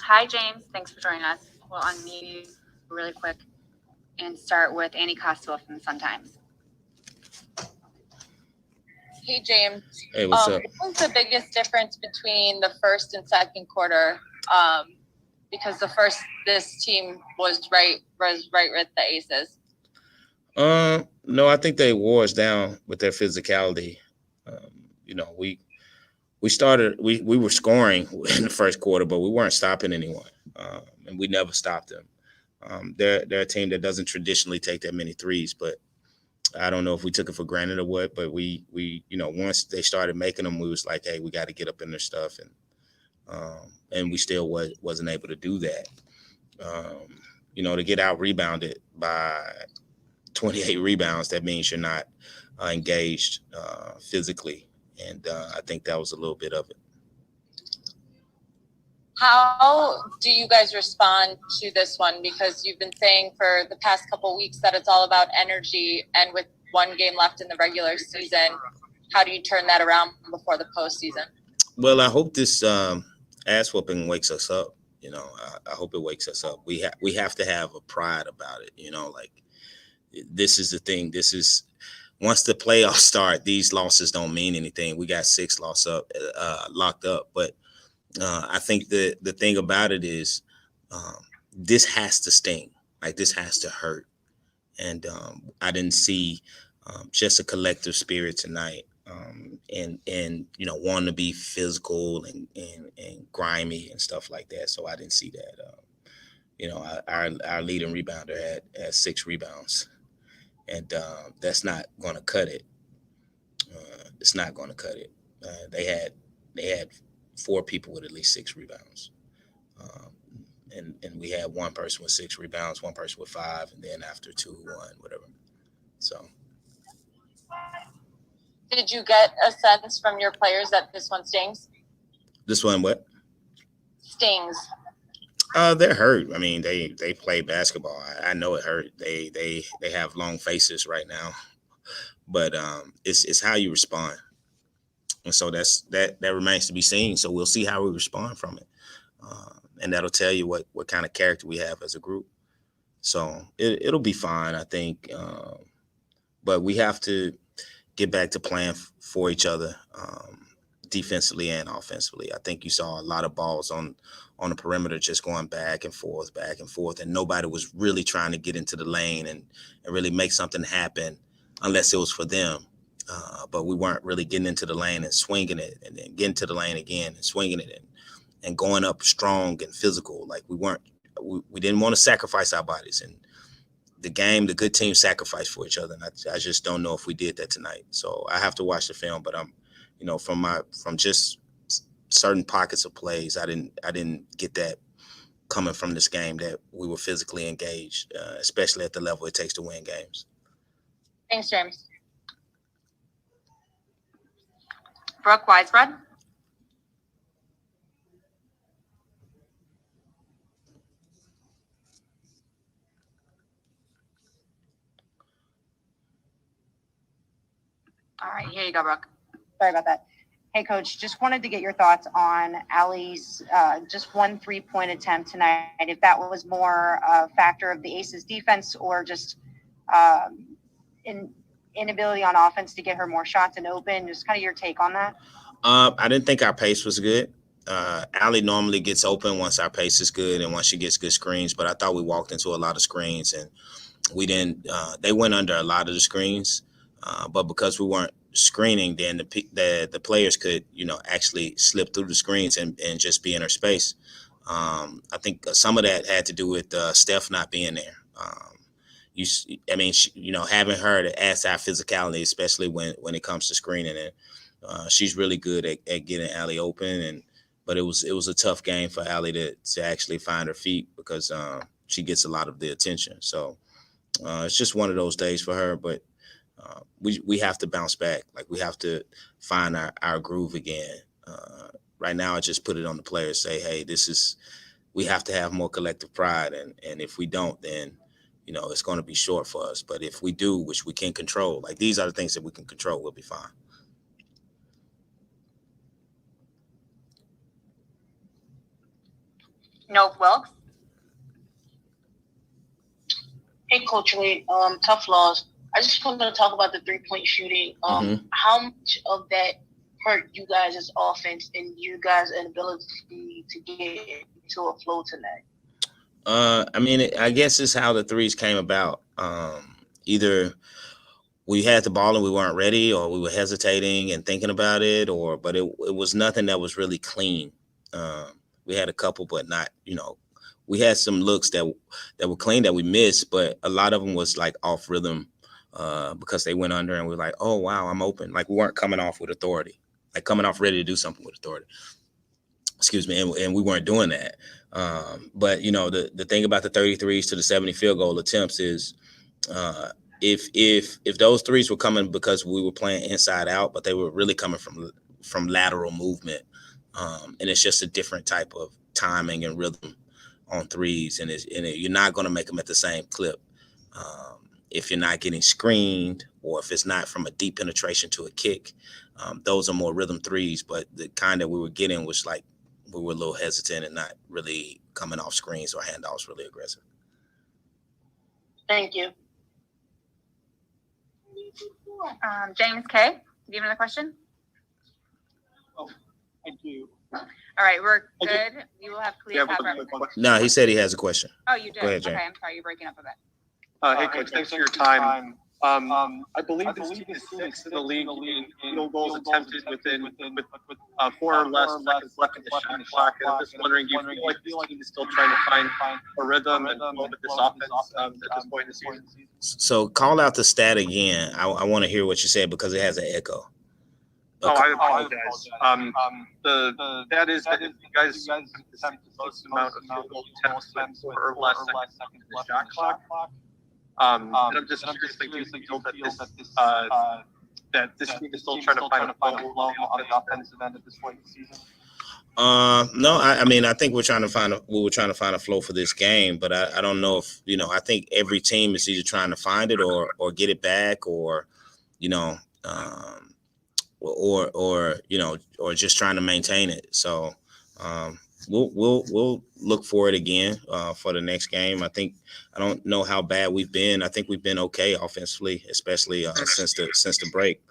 Hi, James. Thanks for joining us. We'll unmute you really quick and start with Annie Costello from the Sun-Times. Hey, James. Hey, what's up? What was the biggest difference between the first and second quarter? Because this team was right with the Aces. No, I think they wore us down with their physicality. We were scoring in the first quarter, but we weren't stopping anyone, and we never stopped them. They're a team that doesn't traditionally take that many threes, but I don't know if we took it for granted or what. But we once they started making them, we was like, hey, we got to get up in their stuff, and we still wasn't able to do that. To get out rebounded by 28 rebounds, that means you're not engaged physically. And I think that was a little bit of it. How do you guys respond to this one? Because you've been saying for the past couple of weeks that it's all about energy, and with one game left in the regular season, how do you turn that around before the postseason? Well, I hope this ass whooping wakes us up. I hope it wakes us up. We have to have a pride about it. Like, this is the thing. This is, once the playoffs start, these losses don't mean anything. We got 6 locked up, but I think the thing about it is, this has to sting. Like, this has to hurt. And I didn't see just a collective spirit tonight, and wanting to be physical and grimy and stuff like that. So I didn't see that. Our leading rebounder had 6 rebounds, and that's not going to cut it. It's not going to cut it. They had 4 people with at least 6 rebounds. And we had one person with 6 rebounds, one person with 5, and then after 2, 1, whatever. So, did you get a sense from your players that this one stings? This one what? Stings. They're hurt. I mean, they play basketball. I know it hurt. They have long faces right now, but it's how you respond, and so that remains to be seen. So we'll see how we respond from it. And that'll tell you what kind of character we have as a group. So it'll be fine, I think. But we have to get back to playing for each other, defensively and offensively. I think you saw a lot of balls on the perimeter just going back and forth, and nobody was really trying to get into the lane and really make something happen unless it was for them. But we weren't really getting into the lane and swinging it, and then getting to the lane again and swinging it and going up strong and physical. Like, we didn't want to sacrifice our bodies. And the good team sacrificed for each other. And I just don't know if we did that tonight. So I have to watch the film, but from just certain pockets of plays, I didn't get that coming from this game, that we were physically engaged, especially at the level it takes to win games. Thanks, James. Brooke Weisbrod. All right, here you go, Brooke. Sorry about that. Hey, Coach, just wanted to get your thoughts on Allie's just 1 3-point attempt tonight. If that was more a factor of the Aces defense, or just inability on offense to get her more shots and open. Just kind of your take on that. I didn't think our pace was good. Allie normally gets open once our pace is good and once she gets good screens, but I thought we walked into a lot of screens and we didn't. They went under a lot of the screens, but because we weren't screening, then the players could actually slip through the screens and just be in her space. I think some of that had to do with Steph not being there. Having her to add our physicality, especially when it comes to screening, and she's really good at getting Allie open. But it was a tough game for Allie to actually find her feet because she gets a lot of the attention. So it's just one of those days for her. But we have to bounce back. Like, we have to find our groove again. Right now, I just put it on the players. Say, hey, we have to have more collective pride, and if we don't, then it's going to be short for us. But if we do, which we can control, like these are the things that we can control, we'll be fine. Nope, Wilkes. Hey, Coach Wade, tough loss. I just want to talk about the 3-point shooting. How much of that hurt you guys' offense and you guys' inability to get into a flow tonight? I mean, I guess it's how the threes came about. Either we had the ball and we weren't ready, or we were hesitating and thinking about it, but it was nothing that was really clean. We had a couple, but not, we had some looks that were clean that we missed, but a lot of them was like off rhythm because they went under and we were like, oh, wow, I'm open. Like we weren't coming off with authority, like coming off ready to do something with authority. Excuse me. And we weren't doing that. But, the thing about the 33s to the 70 field goal attempts is if those threes were coming because we were playing inside out, but they were really coming from lateral movement. And it's just a different type of timing and rhythm on threes. And you're not going to make them at the same clip if you're not getting screened or if it's not from a deep penetration to a kick. Those are more rhythm threes, but the kind that we were getting was like we were a little hesitant and not really coming off screens or handoffs really aggressive. Thank you. James K., do you have another question? Oh, I do. All right, we're good. You will have Cleo have No, he said he has a question. Oh, you did? Go ahead, James. Okay, I'm sorry, you're breaking up a bit. Hey, Coach, thanks for your time. I believe this team is sixth in the league in field goals attempted with 4 or less seconds left in the shot clock. And I'm just wondering, do you feel like this team is still trying to find a rhythm and flow with this offense at this point in the season? So call out the stat again. I want to hear what you said because it has an echo. Oh, I apologize. That is that you guys attempt the most amount of field goal attempts with 4 or less seconds in the shot clock. And I'm just curious, do you feel that this team is still trying to find a flow on the offensive end at this point in the season? No, I mean, I think we were trying to find a flow for this game, but I don't know if, I think every team is either trying to find it or get it back or just trying to maintain it. So we'll look for it again for the next game. I don't know how bad we've been. I think we've been okay offensively, especially since the break.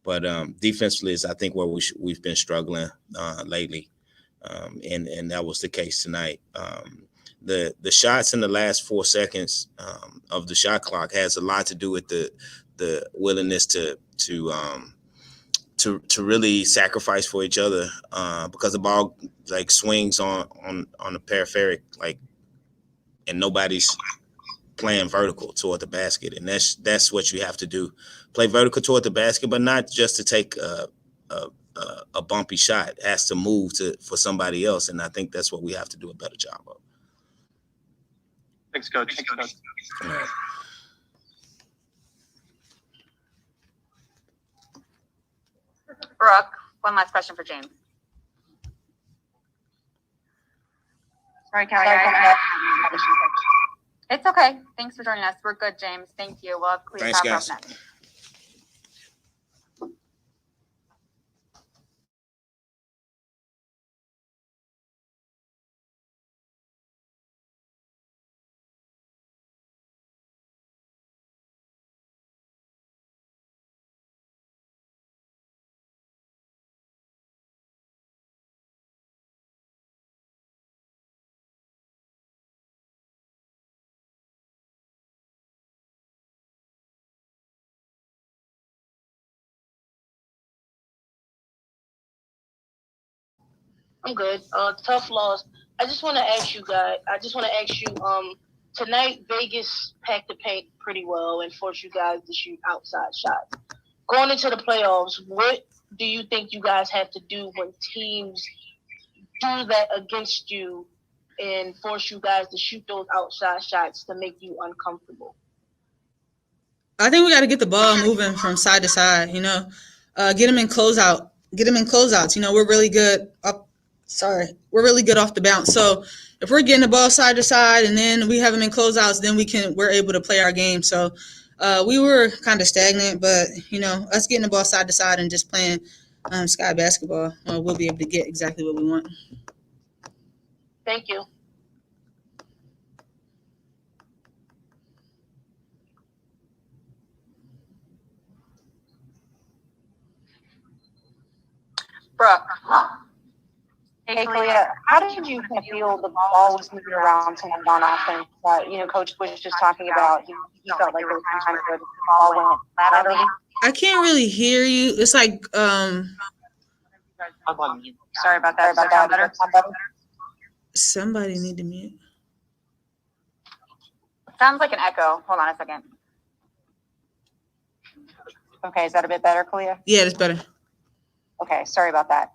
But defensively is I think where we've been struggling lately, and that was the case tonight. The shots in the last 4 seconds of the shot clock has a lot to do with the willingness to really sacrifice for each other because the ball like swings on the peripheric, like, and nobody's playing vertical toward the basket. And that's what you have to do. Play vertical toward the basket, but not just to take a bumpy shot. It has to move for somebody else. And I think that's what we have to do a better job of. Thanks, Coach. All right. Brooke, one last question for James. Sorry, Kelly. It's okay. Thanks for joining us. We're good, James. Thank you. We'll have Cleo Thanks, guys. up next. I'm good. Tough loss. I just want to ask you, tonight Vegas packed the paint pretty well and forced you guys to shoot outside shots. Going into the playoffs, what do you think you guys have to do when teams do that against you and force you guys to shoot those outside shots to make you uncomfortable? I think we got to get the ball moving from side to side, get them in closeouts. We're really good we're really good off the bounce. So if we're getting the ball side to side and then we have them in closeouts, then we're able to play our game. So we were kind of stagnant, but us getting the ball side to side and just playing sky basketball, we'll be able to get exactly what we want. Thank you. Brooke. Hey, Kalia, how did you kind of feel the ball was moving around tonight on offense? Coach was just talking about he felt like there was times where the ball went laterally. I can't really hear you. It's like I'm on mute. Sorry about that. Does that sound better? somebody need to mute. Sounds like an echo. Hold on a second. Okay, is that a bit better, Kalia? Yeah, that's better. Okay, sorry about that.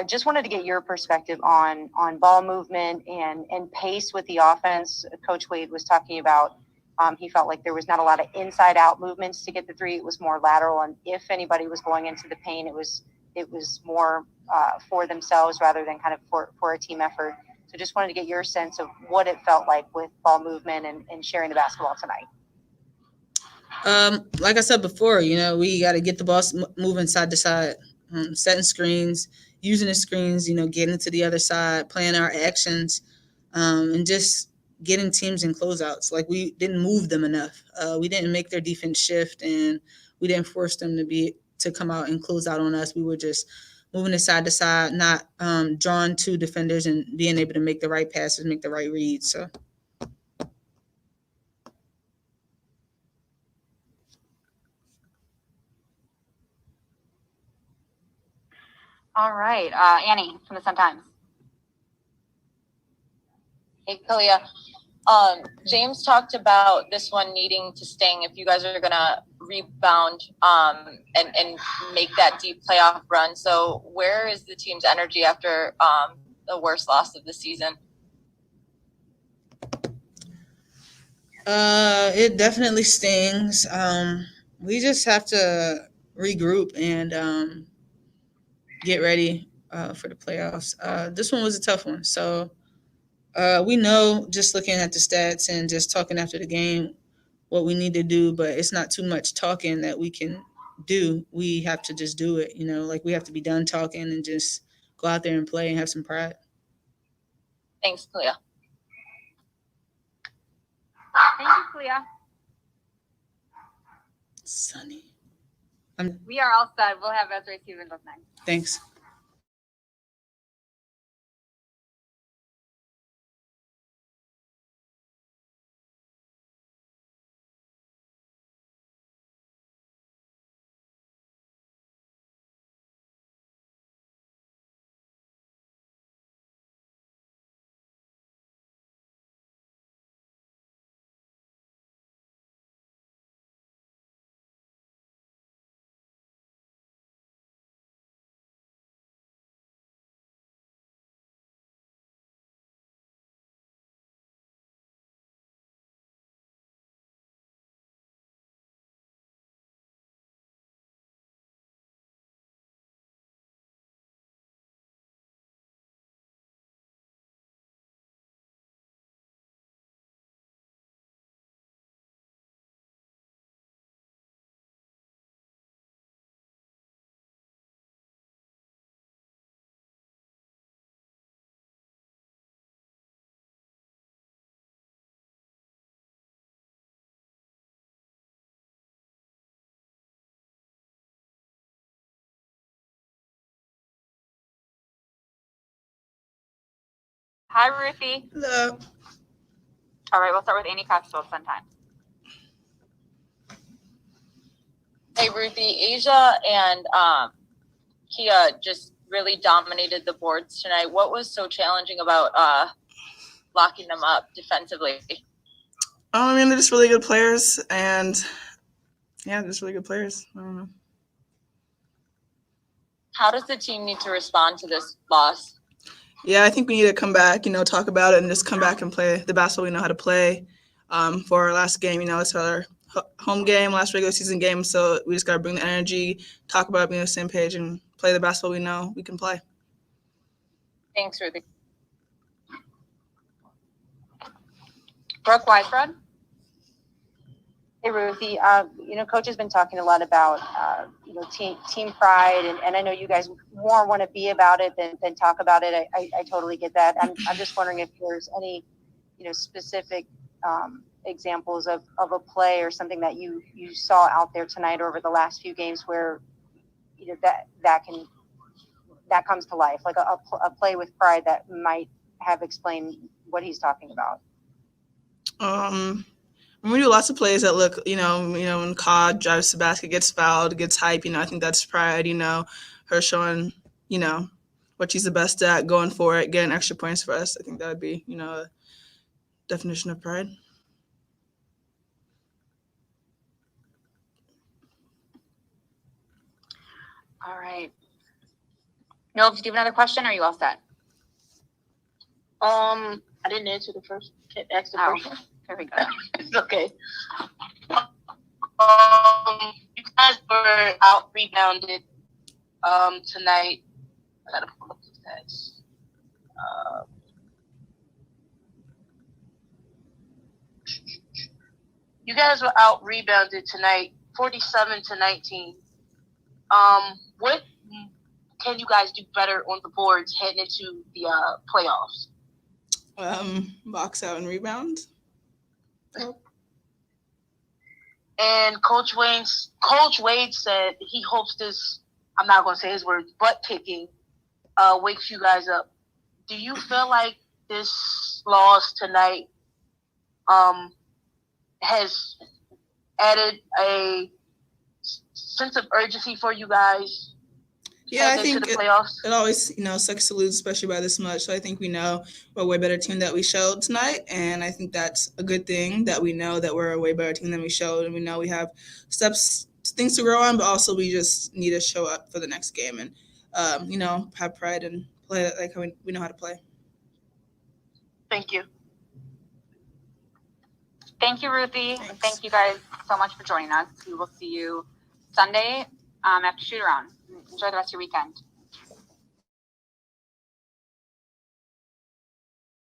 Just wanted to get your perspective on ball movement and pace with the offense. Coach Wade was talking about he felt like there was not a lot of inside-out movements to get the three. It was more lateral, and if anybody was going into the paint, it was more for themselves rather than kind of for a team effort. So just wanted to get your sense of what it felt like with ball movement and sharing the basketball tonight. Like I said before, we got to get the ball moving side to side, setting screens, using the screens, getting to the other side, playing our actions, and just getting teams in closeouts. Like, we didn't move them enough. We didn't make their defense shift, and we didn't force them to come out and close out on us. We were just moving it side to side, not drawing two defenders and being able to make the right passes, make the right reads. So. All right. Annie from the Sun-Times. Hey, Kalia. James talked about this one needing to sting if you guys are going to rebound and make that deep playoff run. So where is the team's energy after the worst loss of the season? It definitely stings. We just have to regroup and get ready for the playoffs. This one was a tough one. So we know, just looking at the stats and just talking after the game, what we need to do, but it's not too much talking that we can do. We have to just do it, like we have to be done talking and just go out there and play and have some pride. Thanks, Kalia. Thank you, Clea. Sunny. We are all set. We'll have Ezra Stevens up next. Thanks. Hi, Ruthie. Hello. All right, we'll start with Annie Coxwell, Sun-Times. Hey, Ruthie. Asia and Kia just really dominated the boards tonight. What was so challenging about locking them up defensively? I mean, they're just really good players, and yeah, just really good players. I don't know. How does the team need to respond to this loss? Yeah, I think we need to come back, talk about it and just come back and play the basketball we know how to play. For our last game, it's our home game, last regular season game, so we just got to bring the energy, talk about it, be on the same page, and play the basketball we know we can play. Thanks, Ruthie. Brooke Weisbrod. Hey, Ruthie, Coach has been talking a lot about, team pride, and I know you guys more want to be about it than talk about it. I totally get that. I'm just wondering if there's any, specific examples of a play or something that you saw out there tonight or over the last few games where, that that comes to life, like a play with pride that might have explained what he's talking about? We do lots of plays that look, when Cod drives the basket, gets fouled, gets hype, I think that's pride, her showing, what she's the best at, going for it, getting extra points for us. I think that would be, a definition of pride. All right. Noel, do you have another question, or are you all set? I didn't answer the first. Ask the first one. Here we go. It's okay. You guys were out rebounded tonight. I gotta pull up the stats. You guys were out rebounded tonight, 47-19. What can you guys do better on the boards heading into the playoffs? Box out and rebound. And Coach Wade said he hopes this, I'm not going to say his words, butt kicking wakes you guys up. Do you feel like this loss tonight has added a sense of urgency for you guys? Yeah, I think the playoffs? it always, sucks to lose, especially by this much. So I think we know we're a way better team that we showed tonight. And I think that's a good thing that we know that we're a way better team than we showed. And we know we have things to grow on, but also we just need to show up for the next game and, have pride and play like how we know how to play. Thank you. Thank you, Ruthie. Thanks. And thank you guys so much for joining us. We will see you Sunday after shoot around. Enjoy the rest of your weekend.